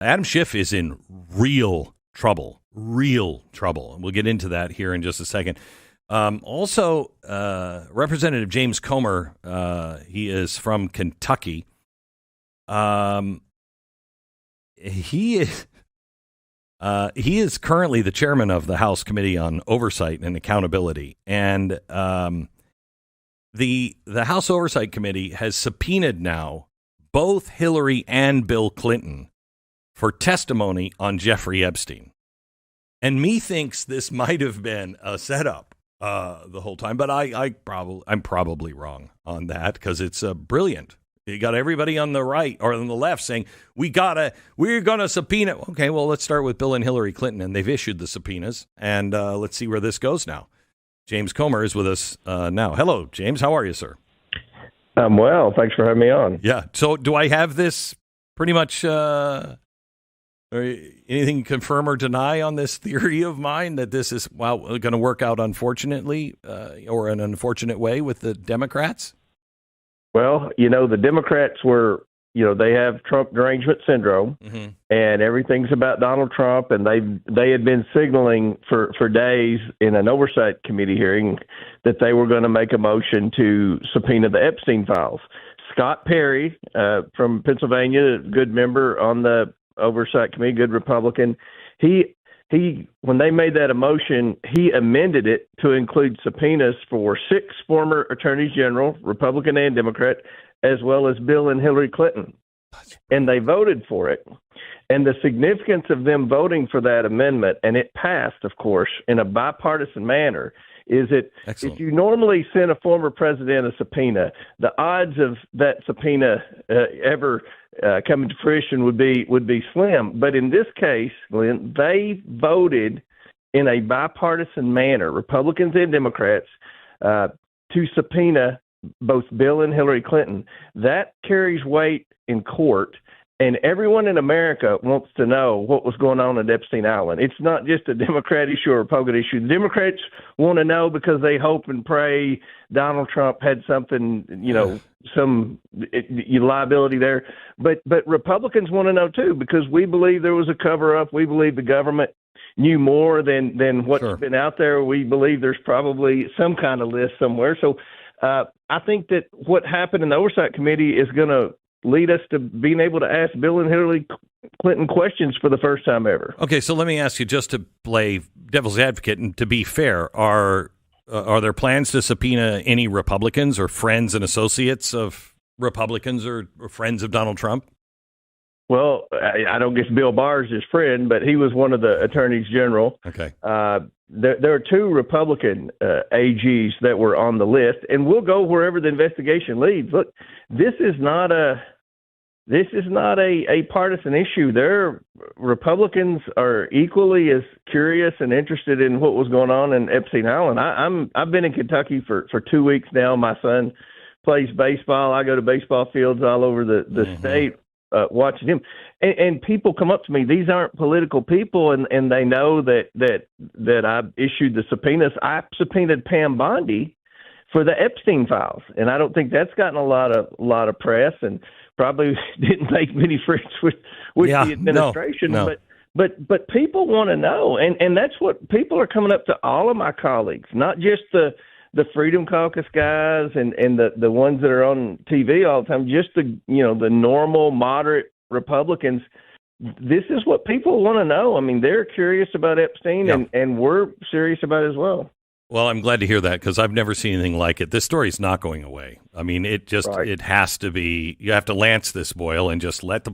Adam Schiff is in real trouble. Real trouble. And we'll get into that here in just a second. Also, Representative James Comer, he is from Kentucky. He is currently the chairman of the House Committee on Oversight and Accountability. And the House Oversight Committee has subpoenaed now both Hillary and Bill Clinton for testimony on Jeffrey Epstein. And methinks this might have been a setup the whole time, but I'm probably wrong on that because it's brilliant. You got everybody on the right or on the left saying we're gonna subpoena. Okay, well, let's start with Bill and Hillary Clinton, and they've issued the subpoenas, and let's see where this goes now. James Comer is with us now. Hello, James. How are you, sir? I'm well. Thanks for having me on. Yeah. So do I have this pretty much anything confirm or deny on this theory of mine that this is, going to work out unfortunately or in an unfortunate way with the Democrats? Well, the Democrats were, they have Trump derangement syndrome, and everything's about Donald Trump, and they had been signaling for days in an oversight committee hearing that they were going to make a motion to subpoena the Epstein files. Scott Perry from Pennsylvania, good member on the oversight committee, good Republican, he when they made that a motion, he amended it to include subpoenas for 6 former attorneys general, Republican and Democrat, as well as Bill and Hillary Clinton. And they voted for it. And the significance of them voting for that amendment, and it passed, of course, in a bipartisan manner, is that Excellent. If you normally send a former president a subpoena, the odds of that subpoena ever coming to fruition would be slim. But in this case, Glenn, they voted in a bipartisan manner, Republicans and Democrats, to subpoena both Bill and Hillary Clinton. That carries weight in court, and everyone in America wants to know what was going on at Epstein Island. It's not just a Democrat issue or a Republican issue. The Democrats want to know because they hope and pray Donald Trump had something, some liability there. But Republicans want to know, too, because we believe there was a cover-up. We believe the government knew more than what's Sure. been out there. We believe there's probably some kind of list somewhere. So I think that what happened in the Oversight Committee is going to lead us to being able to ask Bill and Hillary Clinton questions for the first time ever. Okay, so let me ask you, just to play devil's advocate and to be fair, are there plans to subpoena any Republicans or friends and associates of Republicans or friends of Donald Trump? Well, I don't guess Bill Barr is his friend, but he was one of the attorneys general. Okay. There are 2 Republican AGs that were on the list, and we'll go wherever the investigation leads. Look, this is not a partisan issue. Republicans are equally as curious and interested in what was going on in Epstein Island. I've been in Kentucky for 2 weeks now. My son plays baseball. I go to baseball fields all over the state. Watching him, and people come up to me. These aren't political people, and they know that I issued the subpoenas. I subpoenaed Pam Bondi for the Epstein files, and I don't think that's gotten a lot of press, and probably didn't make many friends with the administration. No. But people want to know, and that's what people are coming up to all of my colleagues, not just the Freedom Caucus guys and the ones that are on TV all the time, just the normal moderate Republicans. This is what people want to know. I mean, they're curious about Epstein, and we're serious about it as well. Well, I'm glad to hear that because I've never seen anything like it. This story's not going away. I mean, it has to be. You have to lance this boil and just drain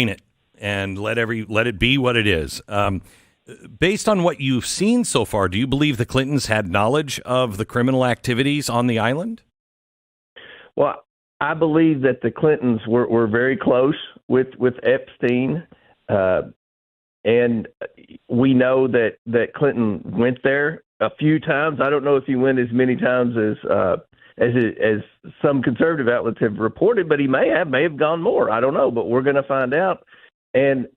it and let it be what it is. Based on what you've seen so far, do you believe the Clintons had knowledge of the criminal activities on the island? Well, I believe that the Clintons were very close with Epstein, and we know that Clinton went there a few times. I don't know if he went as many times as some conservative outlets have reported, but he may have gone more. I don't know, but we're going to find out. And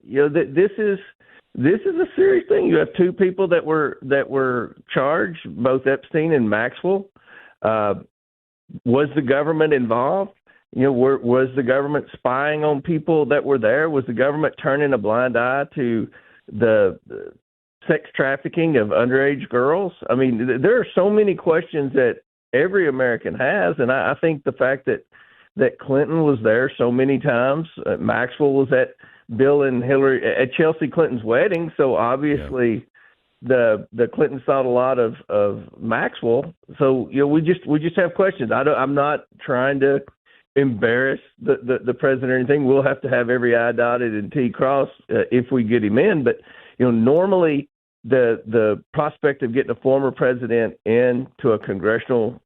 this is a serious thing. You have 2 people that were charged, both Epstein and Maxwell. Was the government involved? Was the government spying on people that were there? Was the government turning a blind eye to the sex trafficking of underage girls? I mean, there are so many questions that every American has, and I think the fact that Clinton was there so many times, Maxwell was at Bill and Hillary at Chelsea Clinton's wedding, so obviously the Clintons thought a lot of Maxwell. So we just have questions. I'm not trying to embarrass the president or anything. We'll have to have every I dotted and T crossed if we get him in. But normally the prospect of getting a former president into a congressional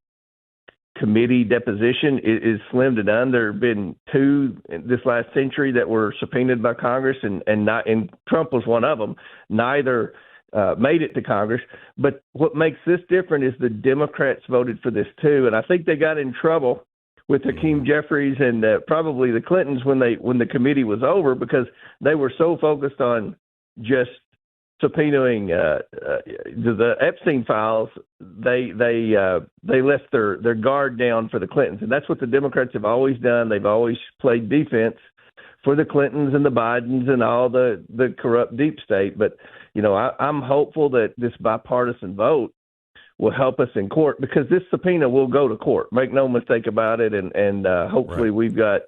committee deposition is slim to none. There have been 2 this last century that were subpoenaed by Congress, and Trump was one of them. Neither made it to Congress. But what makes this different is the Democrats voted for this too, and I think they got in trouble with Hakeem Jeffries and probably the Clintons when the committee was over, because they were so focused on just subpoenaing the Epstein files. They left their guard down for the Clintons, and that's what the Democrats have always done. They've always played defense for the Clintons and the Bidens and all the corrupt deep state. But I'm hopeful that this bipartisan vote will help us in court, because this subpoena will go to court. Make no mistake about it. And hopefully we've got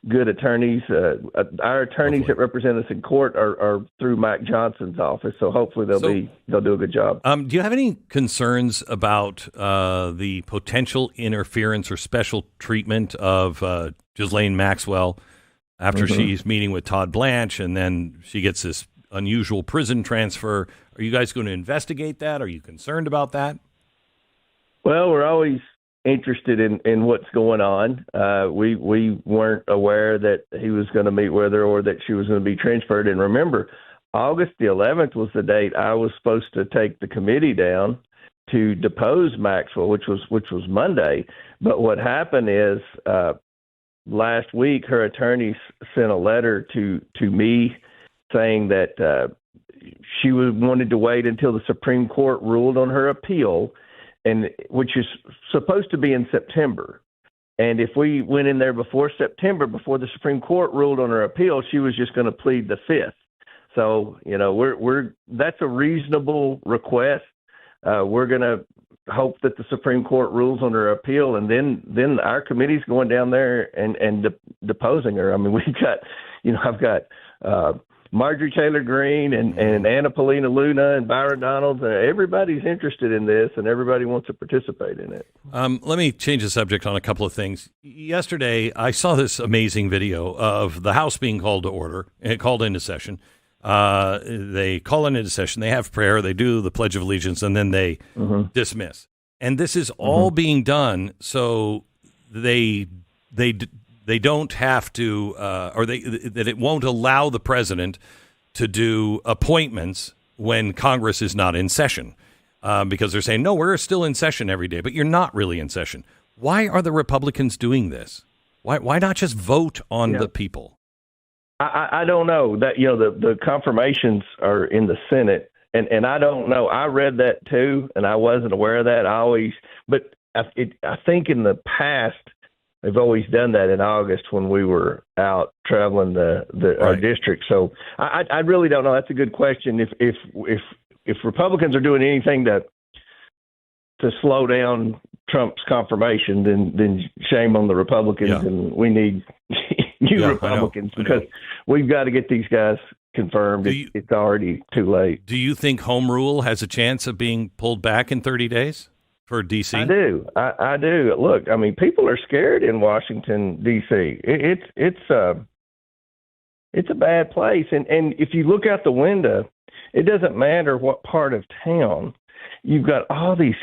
good attorneys. Our attorneys that represent us in court are through Mike Johnson's office. So hopefully they'll do a good job. Do you have any concerns about the potential interference or special treatment of Ghislaine Maxwell after she's meeting with Todd Blanche, and then she gets this unusual prison transfer? Are you guys going to investigate that? Are you concerned about that? Well, we're always interested in what's going on. We weren't aware that he was going to meet with her or that she was going to be transferred. And remember, August the 11th was the date I was supposed to take the committee down to depose Maxwell, which was Monday. But what happened is last week her attorneys sent a letter to me saying that she wanted to wait until the Supreme Court ruled on her appeal, and which is supposed to be in September. And if we went in there before September, before the Supreme Court ruled on her appeal, she was just going to plead the 5th. So, that's a reasonable request. We're going to hope that the Supreme Court rules on her appeal, and then our committee's going down there and deposing her. I mean, we've got, I've got Marjorie Taylor Greene and Anna Paulina Luna and Byron Donalds. Everybody's interested in this, and everybody wants to participate in it. Let me change the subject on a couple of things. Yesterday, I saw this amazing video of the House being called to order and called into session. They call into session, they have prayer, they do the Pledge of Allegiance, and then they dismiss. And this is all being done so they don't have to, that it won't allow the president to do appointments when Congress is not in session, because they're saying, no, we're still in session every day, but you're not really in session. Why are the Republicans doing this? Why not just vote on the people? I don't know. That the confirmations are in the Senate, and I don't know. I read that too, and I wasn't aware of that. I think in the past they've always done that in August when we were out traveling our district. So I really don't know. That's a good question. If Republicans are doing anything to slow down Trump's confirmation, then shame on the Republicans, and we need new Republicans, because we've got to get these guys confirmed. It's already too late. Do you think home rule has a chance of being pulled back in 30 days for D.C.? I do. I do. Look, I mean, people are scared in Washington, D.C. It's a bad place. And if you look out the window, it doesn't matter what part of town. You've got all these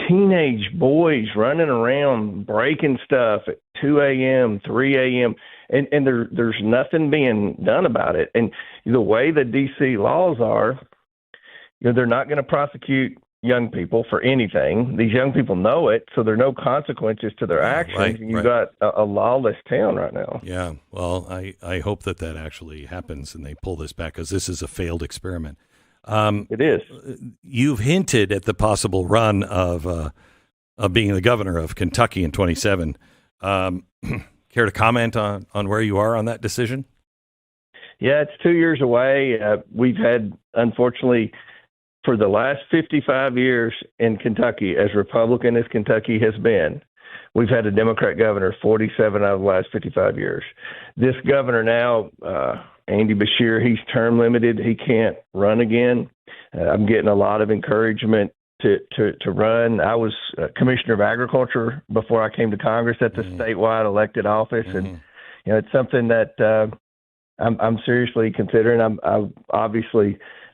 teenage boys running around breaking stuff at 2 a.m., 3 a.m., and there's nothing being done about it. And the way the D.C. laws are, they're not going to prosecute young people for anything. These young people know it, so there are no consequences to their actions. You've got a lawless town right now. Yeah, well, I hope that actually happens and they pull this back, because this is a failed experiment. It is. You've hinted at the possible run of being the governor of Kentucky in 27. Care to comment on where you are on that decision? Yeah, it's 2 years away. We've had, unfortunately, for the last 55 years in Kentucky, as Republican as Kentucky has been, we've had a Democrat governor 47 out of the last 55 years. This governor now, Andy Beshear, he's term limited. He can't run again. I'm getting a lot of encouragement to run. I was Commissioner of Agriculture before I came to Congress at the statewide elected office, and it's something that I'm seriously considering.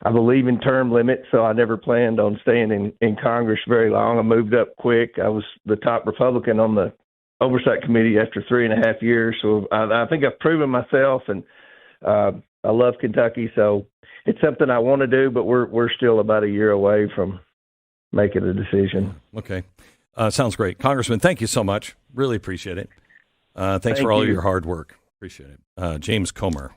I believe in term limits, so I never planned on staying in Congress very long. I moved up quick. I was the top Republican on the Oversight Committee after 3.5 years, so I think I've proven myself, and I love Kentucky, so it's something I want to do, but we're still about a year away from making a decision. Okay. Sounds great. Congressman, thank you so much. Really appreciate it. Thanks for all of your hard work. Appreciate it. James Comer